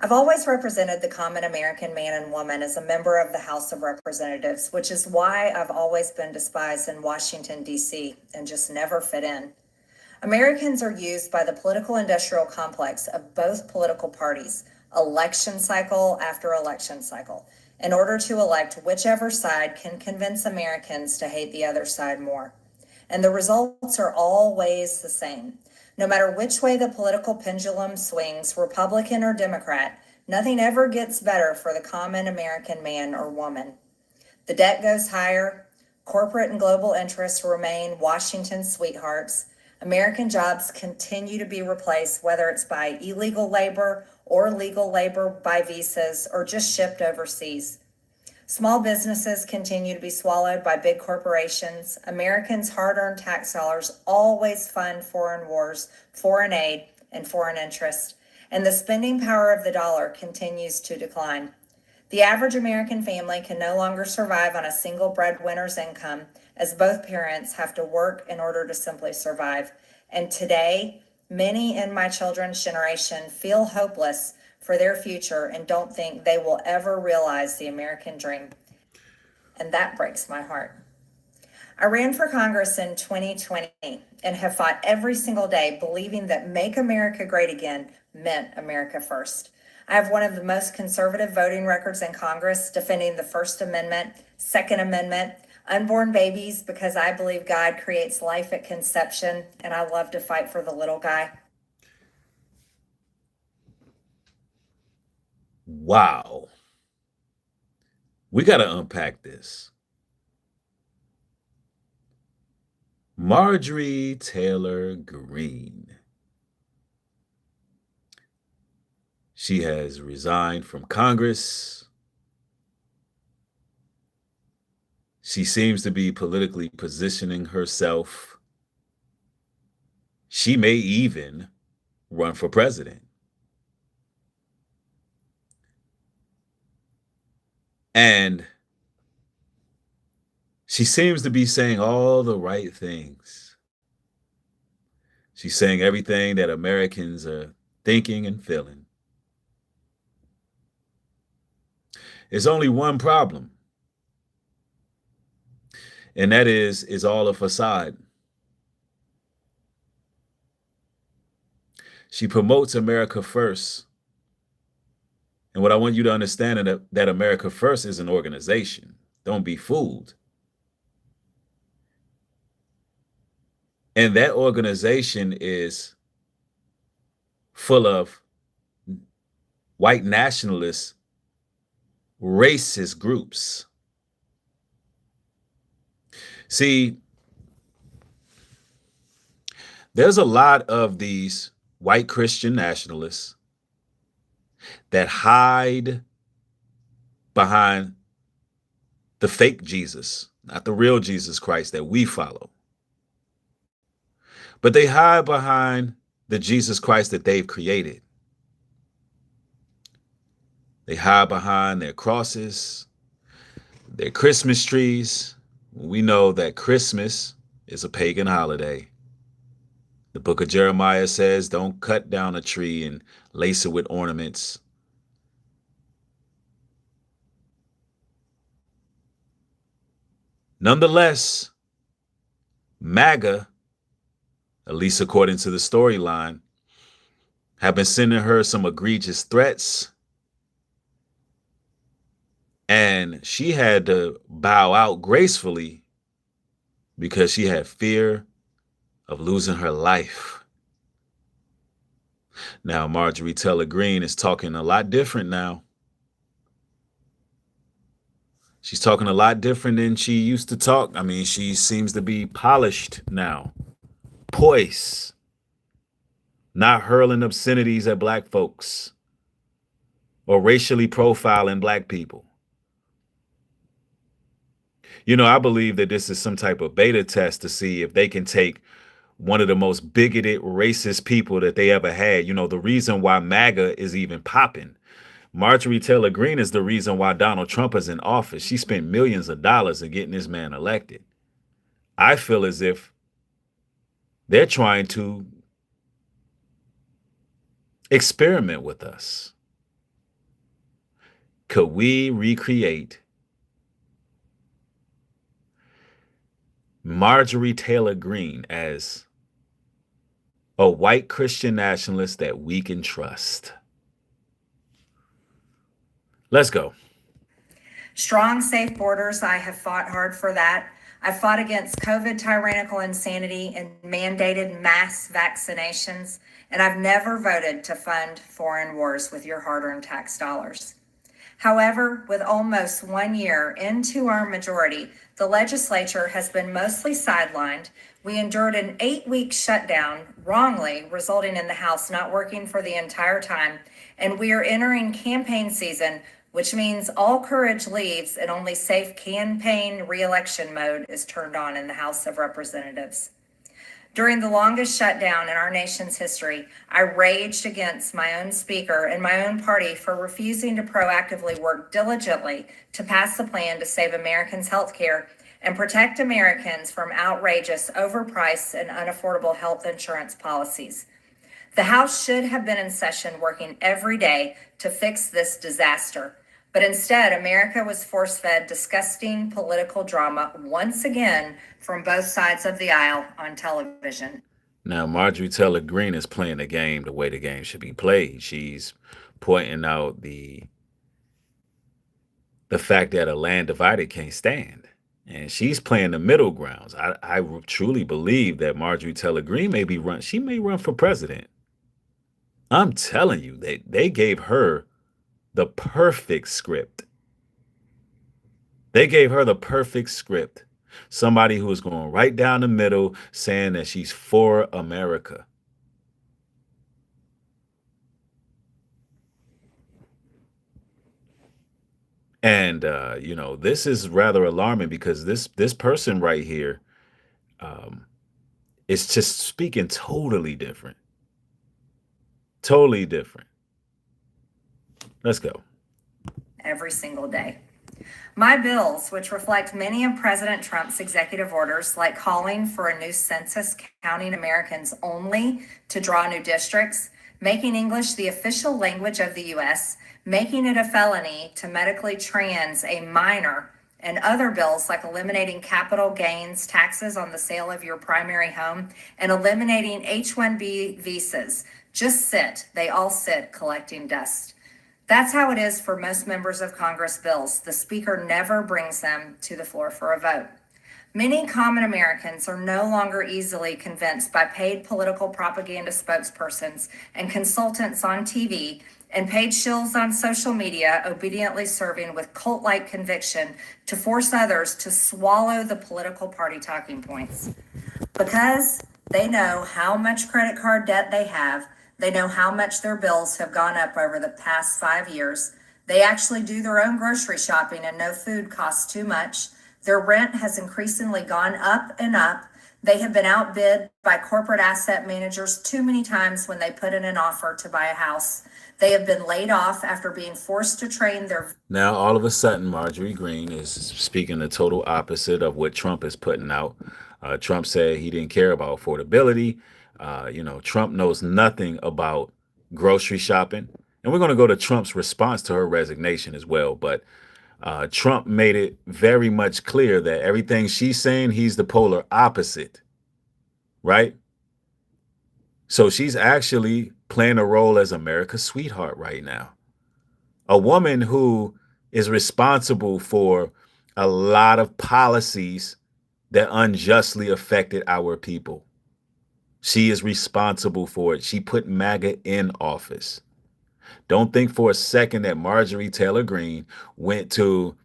I've always represented the common American man and woman as a member of the House of Representatives, which is why I've always been despised in Washington, D.C., and just never fit in. Americans are used by the political industrial complex of both political parties, election cycle after election cycle, in order to elect whichever side can convince Americans to hate the other side more. And the results are always the same. No matter which way the political pendulum swings, Republican or Democrat, nothing ever gets better for the common American man or woman. The debt goes higher, corporate and global interests remain Washington's sweethearts, American jobs continue to be replaced, whether it's by illegal labor or legal labor by visas or just shipped overseas. Small businesses continue to be swallowed by big corporations. Americans' hard-earned tax dollars always fund foreign wars, foreign aid, and foreign interest, and the spending power of the dollar continues to decline. The average American family can no longer survive on a single breadwinner's income, as both parents have to work in order to simply survive. And today, many in my children's generation feel hopeless for their future and don't think they will ever realize the American dream. And that breaks my heart. I ran for Congress in 2020 and have fought every single day believing that Make America Great Again meant America first. I have one of the most conservative voting records in Congress, defending the First Amendment, Second Amendment, unborn babies, because I believe God creates life at conception, and I love to fight for the little guy. Wow. We got to unpack this. Marjorie Taylor Greene. She has resigned from Congress. She seems to be politically positioning herself. She may even run for president. And she seems to be saying all the right things. She's saying everything that Americans are thinking and feeling. There's only one problem, and that is all a facade. She promotes America first. And what I want you to understand is that America First is an organization. Don't be fooled. And that organization is full of white nationalist, racist groups. See, there's a lot of these white Christian nationalists that hide behind the fake Jesus, not the real Jesus Christ that we follow. But they hide behind the Jesus Christ that they've created. They hide behind their crosses, their Christmas trees. We know that Christmas is a pagan holiday. The book of Jeremiah says, don't cut down a tree and lace it with ornaments. Nonetheless, Maga, at least according to the storyline, have been sending her some egregious threats. And she had to bow out gracefully because she had fear of losing her life. Now, Marjorie Taylor Greene is talking a lot different now. She's talking a lot different than she used to talk. I mean, she seems to be polished now, poised, not hurling obscenities at black folks or racially profiling black people. You know, I believe that this is some type of beta test to see if they can take one of the most bigoted, racist people that they ever had. You know, the reason why MAGA is even popping. Marjorie Taylor Greene is the reason why Donald Trump is in office. She spent millions of dollars in getting this man elected. I feel as if they're trying to experiment with us. Could we recreate Marjorie Taylor Greene as a white Christian nationalist that we can trust? Let's go. Strong, safe borders, I have fought hard for that. I fought against COVID tyrannical insanity and mandated mass vaccinations, and I've never voted to fund foreign wars with your hard-earned tax dollars. However, with almost 1 year into our majority, the legislature has been mostly sidelined. We endured an 8-week shutdown, wrongly, resulting in the House not working for the entire time, and we are entering campaign season, which means all courage leaves and only safe campaign re-election mode is turned on in the House of Representatives. During the longest shutdown in our nation's history, I raged against my own speaker and my own party for refusing to proactively work diligently to pass the plan to save Americans' health care and protect Americans from outrageous, overpriced, and unaffordable health insurance policies. The House should have been in session working every day to fix this disaster. But instead, America was force-fed disgusting political drama once again from both sides of the aisle on television. Now, Marjorie Taylor Greene is playing the game the way the game should be played. She's pointing out the fact that a land divided can't stand. And she's playing the middle grounds. I truly believe that Marjorie Taylor Greene she may run for president. I'm telling you, they gave her the perfect script. They gave her the perfect script. Somebody who is going right down the middle saying that she's for America. And, this is rather alarming because this person right here is just speaking totally different. Totally different. Let's go. Every single day. My bills, which reflect many of President Trump's executive orders, like calling for a new census counting Americans only to draw new districts, making English the official language of the U.S., making it a felony to medically trans a minor, and other bills like eliminating capital gains taxes on the sale of your primary home and eliminating H-1B visas, just sit. They all sit collecting dust. That's how it is for most members of Congress bills. The Speaker never brings them to the floor for a vote. Many common Americans are no longer easily convinced by paid political propaganda spokespersons and consultants on TV and paid shills on social media, obediently serving with cult-like conviction to force others to swallow the political party talking points. Because they know how much credit card debt they have, they know how much their bills have gone up over the past 5 years. They actually do their own grocery shopping and no food costs too much. Their rent has increasingly gone up and up. They have been outbid by corporate asset managers too many times when they put in an offer to buy a house. They have been laid off after being forced to train their... Now, all of a sudden, Marjorie Greene is speaking the total opposite of what Trump is putting out. Trump said he didn't care about affordability. Trump knows nothing about grocery shopping. And we're going to go to Trump's response to her resignation as well. But Trump made it very much clear that everything she's saying, he's the polar opposite, right? So she's actually playing a role as America's sweetheart right now. A woman who is responsible for a lot of policies that unjustly affected our people. She is responsible for it. She put Maga in office. Don't think for a second that Marjorie Taylor Greene went to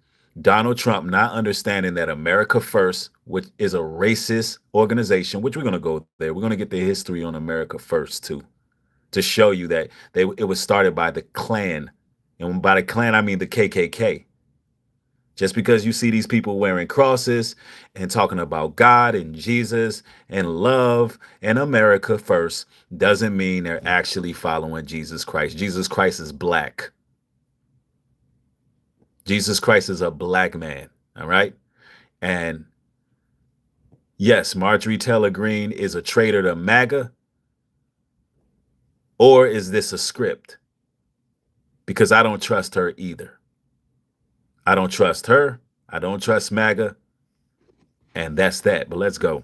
Donald Trump not understanding that America First, which is a racist organization, which we're going to go there. We're going to get the history on America First, too, to show you that it was started by the Klan. And by the Klan, I mean the KKK. Just because you see these people wearing crosses and talking about God and Jesus and love and America first doesn't mean they're actually following Jesus Christ. Jesus Christ is black. Jesus Christ is a black man. All right. And yes, Marjorie Taylor Greene is a traitor to Maga. Or is this a script? Because I don't trust her either. I don't trust her. I don't trust MAGA. And that's that. But let's go.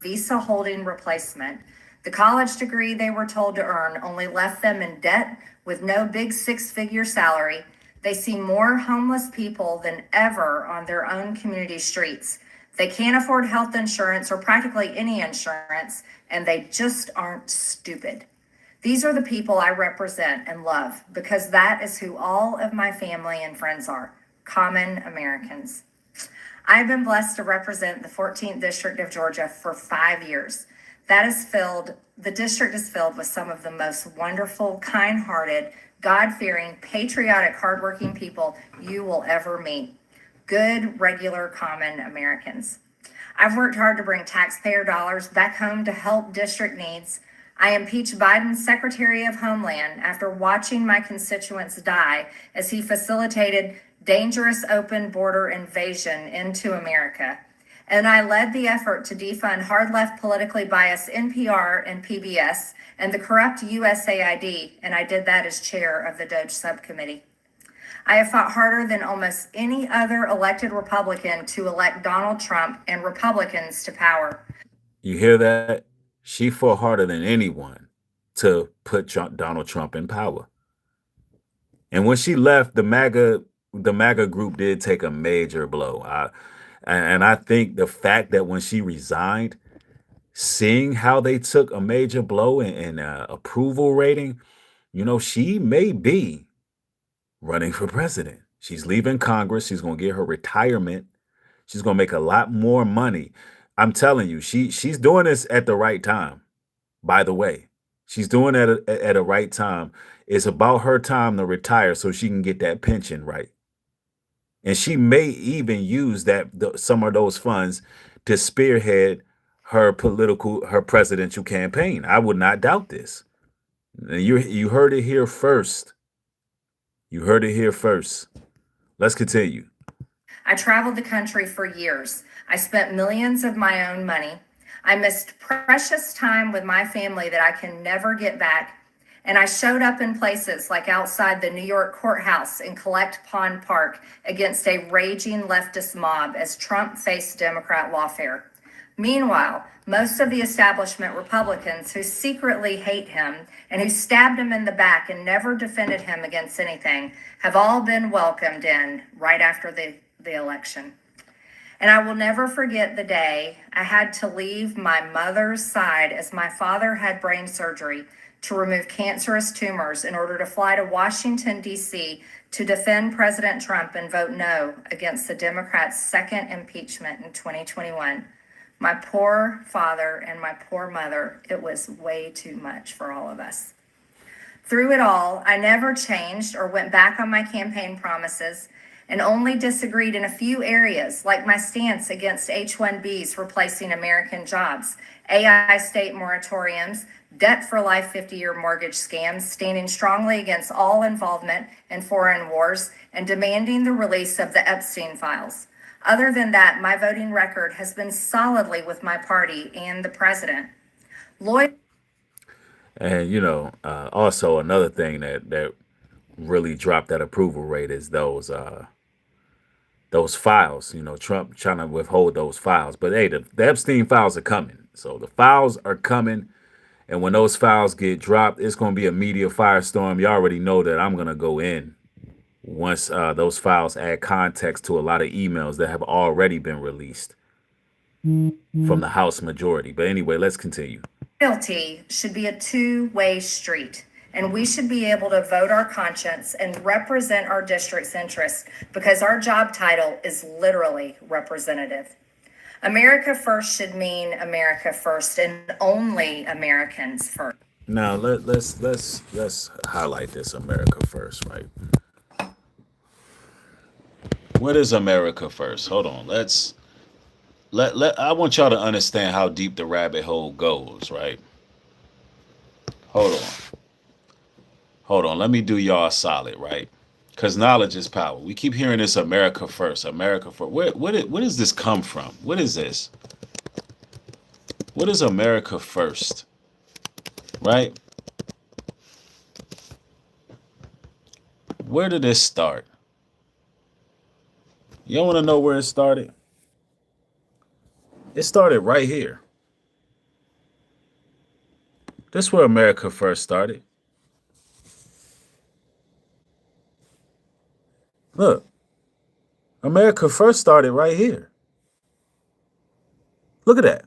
Visa holding replacement. The college degree they were told to earn only left them in debt with no big six-figure salary. They see more homeless people than ever on their own community streets. They can't afford health insurance or practically any insurance, and they just aren't stupid. These are the people I represent and love because that is who all of my family and friends are, common Americans. I've been blessed to represent the 14th District of Georgia for 5 years. The district is filled with some of the most wonderful, kind-hearted, God-fearing, patriotic, hardworking people you will ever meet. Good, regular, common Americans. I've worked hard to bring taxpayer dollars back home to help district needs. I impeached Biden's Secretary of Homeland after watching my constituents die as he facilitated dangerous open border invasion into America. And I led the effort to defund hard left politically biased NPR and PBS and the corrupt USAID, and I did that as chair of the DOJ subcommittee. I have fought harder than almost any other elected Republican to elect Donald Trump and Republicans to power. You hear that? She fought harder than anyone to put Donald Trump in power. And when she left, the MAGA group did take a major blow. And I think the fact that when she resigned, seeing how they took a major blow in approval rating, she may be running for president. She's leaving Congress. She's going to get her retirement. She's going to make a lot more money. I'm telling you, she's doing this at the right time. By the way, she's doing it at a right time. It's about her time to retire so she can get that pension right. And she may even use some of those funds to spearhead her presidential campaign. I would not doubt this. You heard it here first. You heard it here first. Let's continue. I traveled the country for years. I spent millions of my own money. I missed precious time with my family that I can never get back. And I showed up in places like outside the New York courthouse in Collect Pond Park against a raging leftist mob as Trump faced Democrat lawfare. Meanwhile, most of the establishment Republicans who secretly hate him and who stabbed him in the back and never defended him against anything have all been welcomed in right after the election. And I will never forget the day I had to leave my mother's side as my father had brain surgery to remove cancerous tumors in order to fly to Washington, D.C. to defend President Trump and vote no against the Democrats' second impeachment in 2021. My poor father and my poor mother, it was way too much for all of us. Through it all, I never changed or went back on my campaign promises and only disagreed in a few areas, like my stance against H-1Bs replacing American jobs, AI state moratoriums, debt for life 50-year mortgage scams, standing strongly against all involvement in foreign wars, and demanding the release of the Epstein files. Other than that, my voting record has been solidly with my party and the president. And also another thing that really dropped that approval rate is those files. Trump trying to withhold those files, but hey, the Epstein files are coming. So the files are coming, and when those files get dropped, it's going to be a media firestorm. You already know that I'm going to go in once those files add context to a lot of emails that have already been released from the House majority. But anyway, let's continue. Loyalty should be a two-way street, and we should be able to vote our conscience and represent our district's interests because our job title is literally representative. America first should mean America first and only Americans first. Now let's highlight this America first, right? What is America first? Hold on. I want y'all to understand how deep the rabbit hole goes, right? Hold on. Let me do y'all solid, right? Because knowledge is power. We keep hearing this America first, America first. Where does this come from? What is this? What is America first? Right? Where did this start? You want to know where it started? It started right here. This is where America first started. Look, America first started right here. Look at that.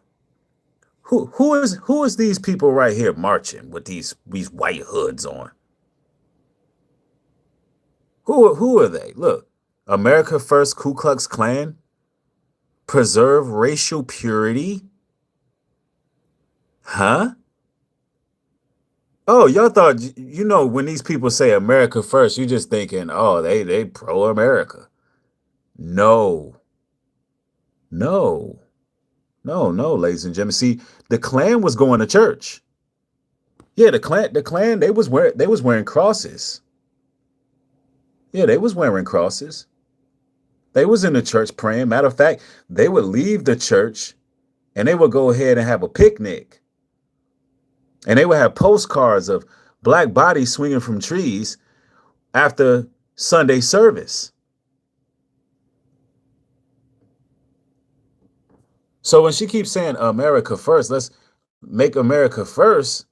Who is these people right here marching with these white hoods on? Who are they? Look, America First, Ku Klux Klan, preserve racial purity. Huh? Oh, y'all thought when these people say America First, you just thinking, oh, they pro America. No, no, no, ladies and gentlemen. See, the Klan was going to church. Yeah, the Klan, they was wearing crosses. Yeah, they was wearing crosses. They was in the church praying. Matter of fact, they would leave the church and they would go ahead and have a picnic. And they would have postcards of black bodies swinging from trees after Sunday service. So when she keeps saying America first, let's make America first.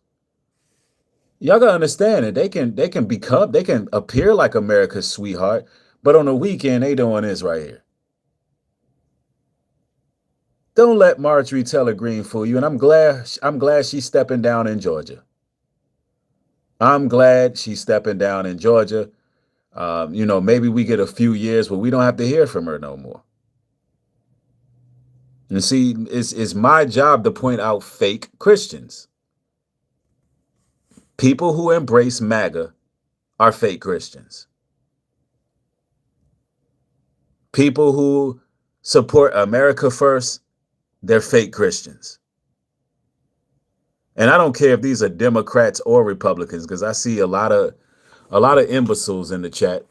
Y'all gotta understand that they can appear like America's sweetheart, but on the weekend they doing this right here. Don't let Marjorie Taylor Greene fool you, and I'm glad she's stepping down in Georgia. I'm glad she's stepping down in Georgia. Maybe we get a few years where we don't have to hear from her no more. And see, it's my job to point out fake Christians. People who embrace MAGA are fake Christians. People who support America First, they're fake Christians. And I don't care if these are Democrats or Republicans, because I see a lot of imbeciles in the chat,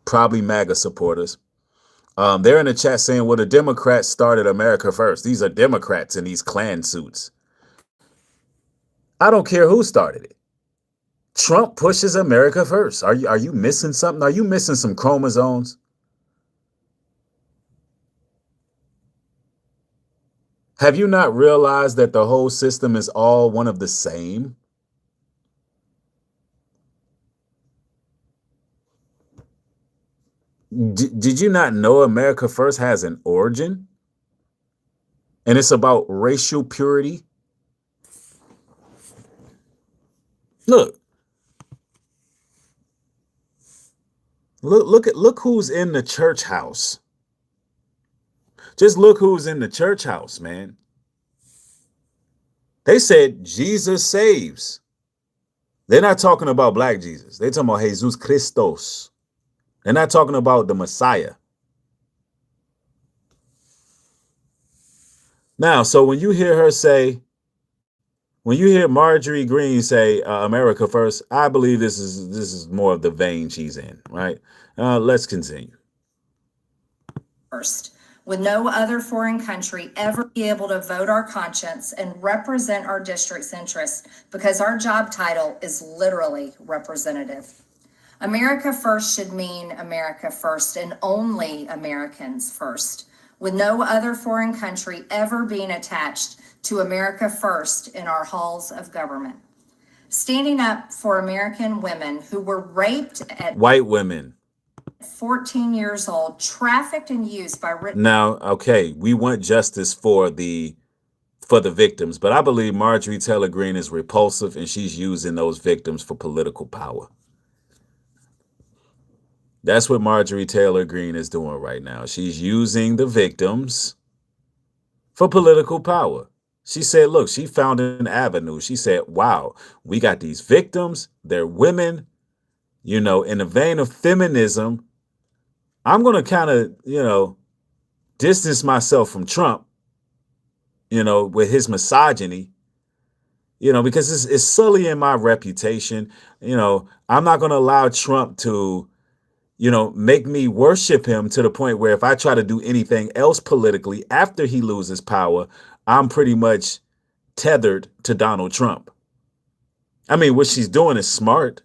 probably MAGA supporters. They're in the chat saying, well, the Democrats started America First. These are Democrats in these Klan suits. I don't care who started it. Trump pushes America first. Are you missing something? Are you missing some chromosomes? Have you not realized that the whole system is all one of the same? Did you not know America First has an origin? And it's about racial purity? Look who's in the church house. Just look who's in the church house, man. They said Jesus saves. They're not talking about black Jesus. They're talking about Jesus Christos. They're not talking about the Messiah. Now, so when you hear Marjorie Greene say America First, I believe this is more of the vein she's in, right? Let's continue. First, with no other foreign country ever be able to vote our conscience and represent our district's interests, because our job title is literally representative. America First should mean America First and only Americans first, with no other foreign country ever being attached to America First in our halls of government. Standing up for American women who were raped at white women 14 years old, trafficked and used by Now, okay, we want justice for the victims, but I believe Marjorie Taylor Greene is repulsive and she's using those victims for political power. That's what Marjorie Taylor Greene is doing right now. She's using the victims for political power. She said, look, she found an avenue. She said, wow, we got these victims. They're women, in the vein of feminism. I'm going to kind of, distance myself from Trump, with his misogyny, because it's sullying my reputation. I'm not going to allow Trump to make me worship him to the point where if I try to do anything else politically after he loses power, I'm pretty much tethered to Donald Trump. I mean, what she's doing is smart.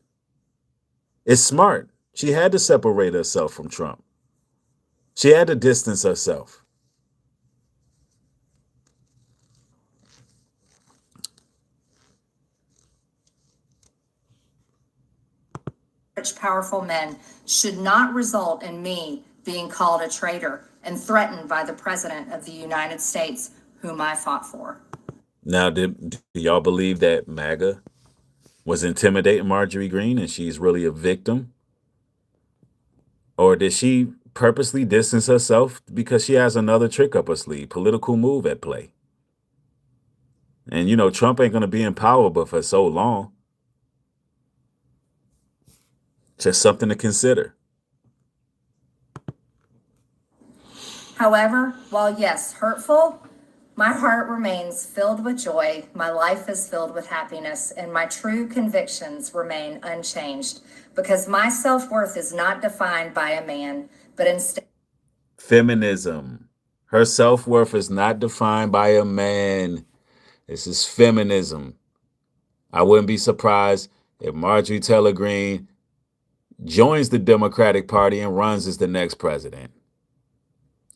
It's smart. She had to separate herself from Trump. She had to distance herself. Rich, powerful men should not result in me being called a traitor and threatened by the President of the United States, whom I fought for. Now, do y'all believe that MAGA was intimidating Marjorie Greene and she's really a victim? Or did she purposely distance herself because she has another trick up her sleeve, political move at play? And Trump ain't going to be in power but for so long. Just something to consider. However, while yes, hurtful, my heart remains filled with joy, my life is filled with happiness, and my true convictions remain unchanged because my self-worth is not defined by a man, but instead. Feminism. Her self-worth is not defined by a man. This is feminism. I wouldn't be surprised if Marjorie Taylor Greene joins the Democratic Party and runs as the next president.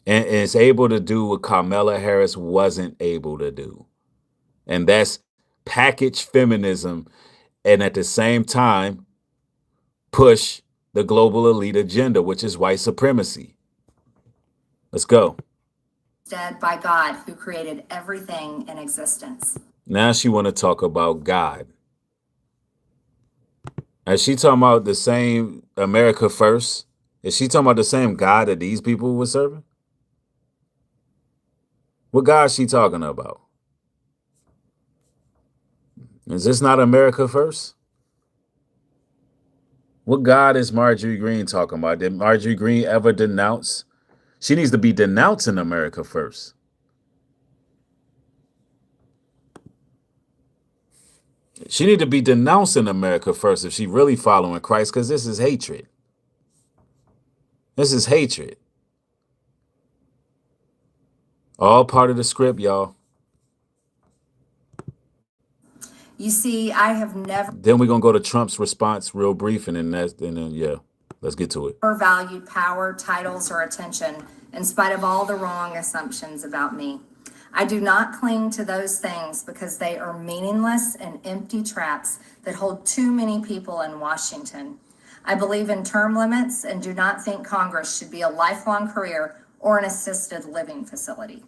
And is able to do what Kamala Harris wasn't able to do. And that's package feminism and at the same time push the global elite agenda, which is white supremacy. Let's go. Instead by God, who created everything in existence. Now she want to talk about God. Is she talking about the same America first? Is she talking about the same God that these people were serving? What God is she talking about? Is this not America first? What God is Marjorie Greene talking about? Did Marjorie Greene ever denounce? She needs to be denouncing America first. She need to be denouncing America first if she really following Christ, because this is hatred. This is hatred. All part of the script, y'all. You see, I have never Then we're gonna go to Trump's response real brief, and then yeah, let's get to it. valued power, titles, or attention in spite of all the wrong assumptions about me. I do not cling to those things because they are meaningless and empty traps that hold too many people in Washington. I believe in term limits and do not think Congress should be a lifelong career or an assisted living facility.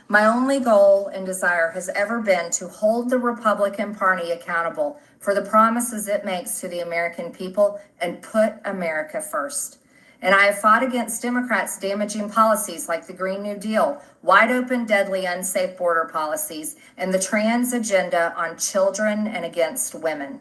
My only goal and desire has ever been to hold the Republican Party accountable for the promises it makes to the American people and put America first. And I have fought against Democrats' damaging policies like the Green New Deal, wide open, deadly, unsafe border policies, and the trans agenda on children and against women.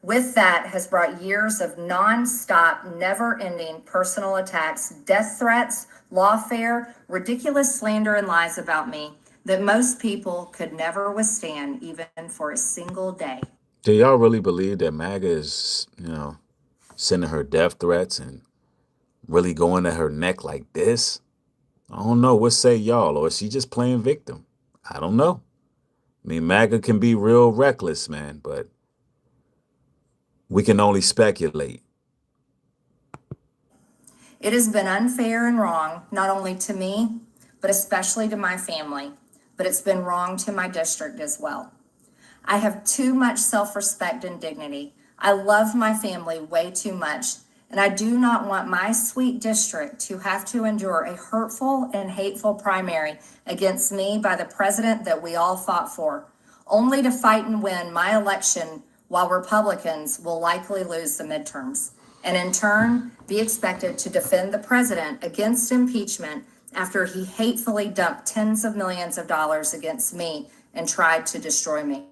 With that has brought years of nonstop, never-ending personal attacks, death threats, lawfare, ridiculous slander and lies about me that most people could never withstand even for a single day. Do y'all really believe that MAGA is, sending her death threats and really going at her neck like this? I don't know. What say y'all? Or is she just playing victim? I don't know. I mean, MAGA can be real reckless, man, but we can only speculate. It has been unfair and wrong, not only to me, but especially to my family, but it's been wrong to my district as well. I have too much self-respect and dignity. I love my family way too much, and I do not want my sweet district to have to endure a hurtful and hateful primary against me by the president that we all fought for, only to fight and win my election while Republicans will likely lose the midterms, and in turn be expected to defend the president against impeachment after he hatefully dumped tens of millions of dollars against me and tried to destroy me.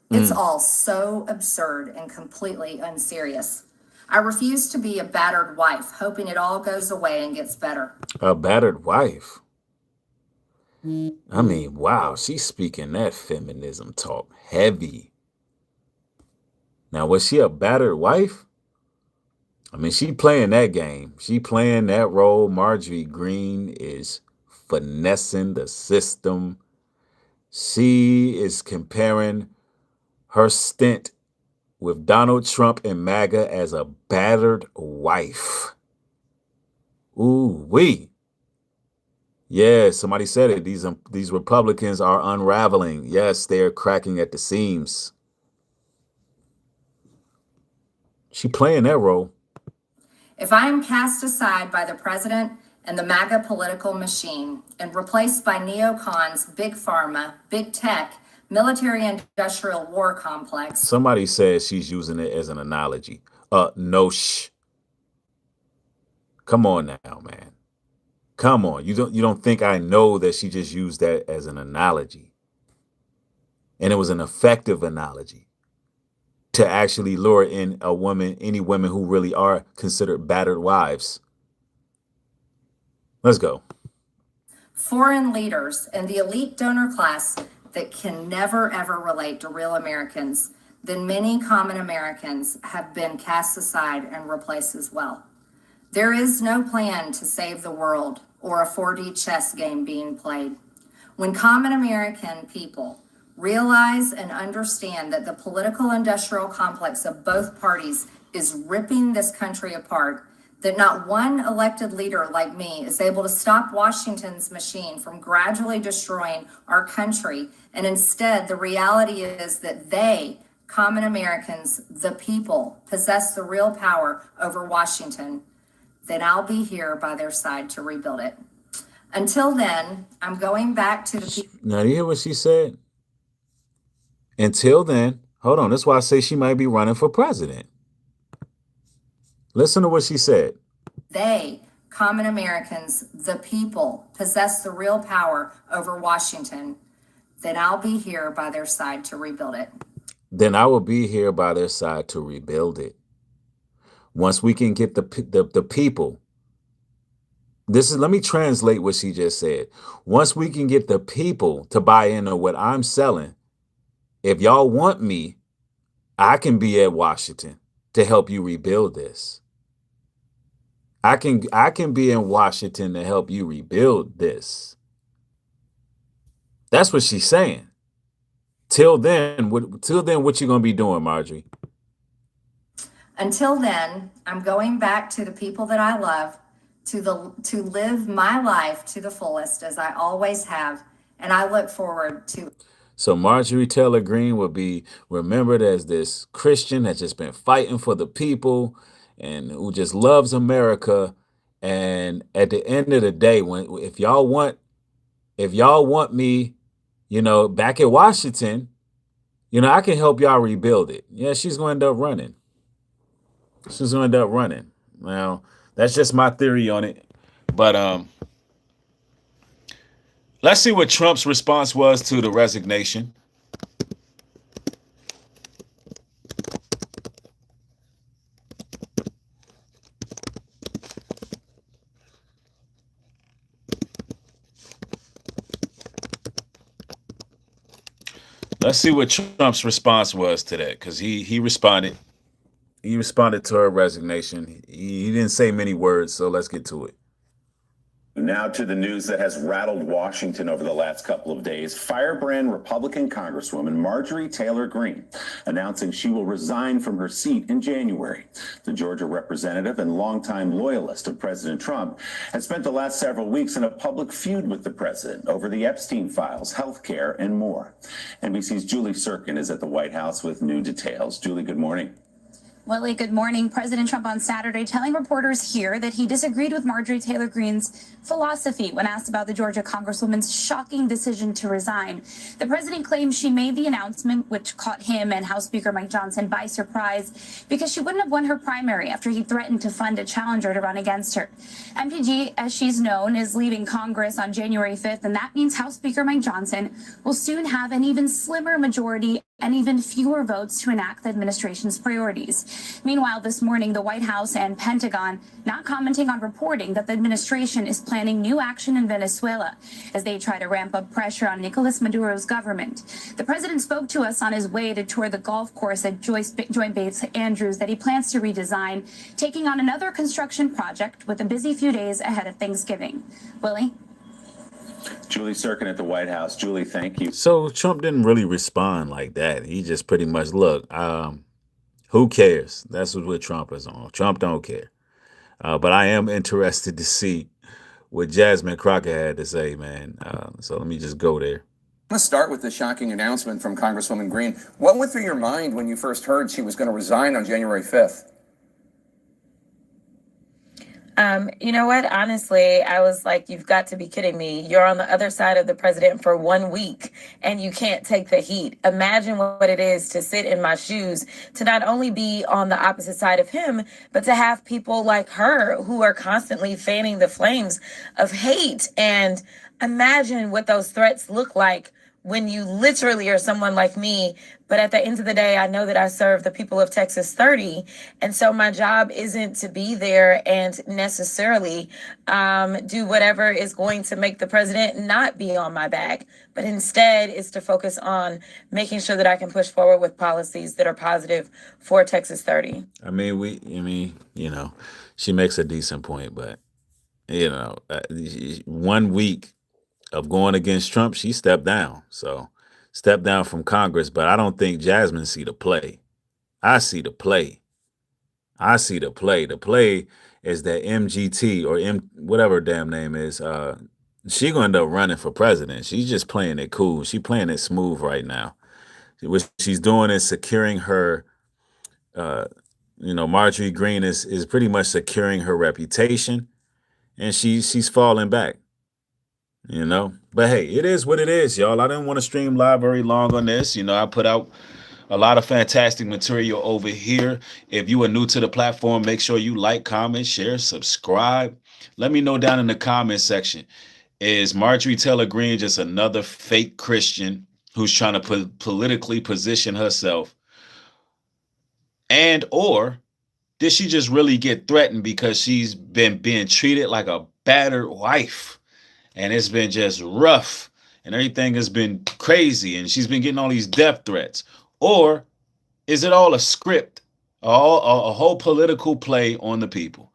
It's all so absurd and completely unserious. I refuse to be a battered wife, hoping it all goes away and gets better. A battered wife? I mean, wow, she's speaking that feminism talk heavy. Now, was she a battered wife? I mean, she playing that game. She playing that role. Marjorie Greene is finessing the system. She is comparing her stint with Donald Trump and MAGA as a battered wife. Ooh, wee. Yeah, somebody said it. These Republicans are unraveling. Yes, they are cracking at the seams. She playing that role. If I am cast aside by the president and the MAGA political machine and replaced by neocons, big pharma, big tech, military industrial war complex. Somebody says she's using it as an analogy. No Come on now, man. Come on. You don't think I know that she just used that as an analogy. And it was an effective analogy to actually lure in any women who really are considered battered wives. Let's go. Foreign leaders and the elite donor class that can never ever relate to real Americans, then many common Americans have been cast aside and replaced as well. There is no plan to save the world or a 4D chess game being played. When common American people realize and understand that the political industrial complex of both parties is ripping this country apart, that not one elected leader like me is able to stop Washington's machine from gradually destroying our country, and instead the reality is that they, common Americans, the people, possess the real power over Washington, then I'll be here by their side to rebuild it. Until then, I'm going back to the people. Now, you hear what she said? Until then, hold on. That's why I say she might be running for president. Listen to what she said. They, common Americans, the people, possess the real power over Washington, then I'll be here by their side to rebuild it. Then I will be here by their side to rebuild it. Once we can get the people, let me translate what she just said. Once we can get the people to buy into what I'm selling, if y'all want me, I can be at Washington to help you rebuild this. I can be in Washington to help you rebuild this. That's what she's saying. Till then, what you gonna be doing, Marjorie? Until then, I'm going back to the people that I love, to live my life to the fullest as I always have, and I look forward to. So Marjorie Taylor Greene will be remembered as this Christian that's just been fighting for the people and who just loves America. And at the end of the day, if y'all want me, back at Washington, I can help y'all rebuild it. Yeah, she's going to end up running. She's going to end up running. Now, that's just my theory on it. But let's see what Trump's response was to the resignation. Let's see what Trump's response was to that, because he responded. He responded to her resignation. He didn't say many words, so let's get to it. Now to the news that has rattled Washington over the last couple of days. Firebrand Republican Congresswoman Marjorie Taylor Greene announcing she will resign from her seat in January. The Georgia representative and longtime loyalist of President Trump has spent the last several weeks in a public feud with the president over the Epstein files, health care, and more. NBC's Julie Sirkin is at the White House with new details. Julie, good morning. Willie, good morning. President Trump on Saturday telling reporters here that he disagreed with Marjorie Taylor Greene's philosophy when asked about the Georgia Congresswoman's shocking decision to resign. The president claims she made the announcement, which caught him and House Speaker Mike Johnson by surprise, because she wouldn't have won her primary after he threatened to fund a challenger to run against her. MTG, as she's known, is leaving Congress on January 5th, and that means House Speaker Mike Johnson will soon have an even slimmer majority and even fewer votes to enact the administration's priorities. Meanwhile, this morning, the White House and Pentagon not commenting on reporting that the administration is planning new action in Venezuela as they try to ramp up pressure on Nicolas Maduro's government. The president spoke to us on his way to tour the golf course at Joint Base Andrews that he plans to redesign, taking on another construction project with a busy few days ahead of Thanksgiving. Willie? Julie Sirkin at the White House. Julie, thank you. So Trump didn't really respond like that. He just pretty much, look, who cares? That's what Trump is on. Trump don't care. But I am interested to see what Jasmine Crockett had to say, man. So let me just go there. I'm going to start with the shocking announcement from Congresswoman Greene. What went through your mind when you first heard she was going to resign on January 5th? You know what? Honestly, I was like, you've got to be kidding me. You're on the other side of the president for 1 week and you can't take the heat. Imagine what it is to sit in my shoes, to not only be on the opposite side of him, but to have people like her who are constantly fanning the flames of hate. And imagine what those threats look like when you literally are someone like me. But at the end of the day, I know that I serve the people of Texas 30. And so my job isn't to be there and necessarily do whatever is going to make the president not be on my back, but instead is to focus on making sure that I can push forward with policies that are positive for Texas 30. I mean, she makes a decent point, but 1 week of going against Trump, she stepped down. So stepped down from Congress, but I don't think Jasmine see the play. I see the play. The play is that MGT or whatever her damn name is, she gonna end up running for president. She's just playing it cool. She's playing it smooth right now. What she's doing is securing her, Marjorie Greene is pretty much securing her reputation, and she's falling back. But hey, it is what it is, y'all. I didn't want to stream live very long on this. I put out a lot of fantastic material over here. If you are new to the platform, make sure you like, comment, share, subscribe. Let me know down in the comment section. Is Marjorie Taylor Greene just another fake Christian who's trying to politically position herself? And or did she just really get threatened because she's been being treated like a battered wife? And it's been just rough and everything has been crazy and she's been getting all these death threats? Or is it all a script, a whole political play on the people?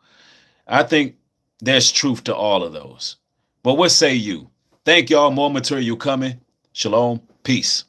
I think there's truth to all of those. But what say you? Thank y'all. More material coming. Shalom. Peace.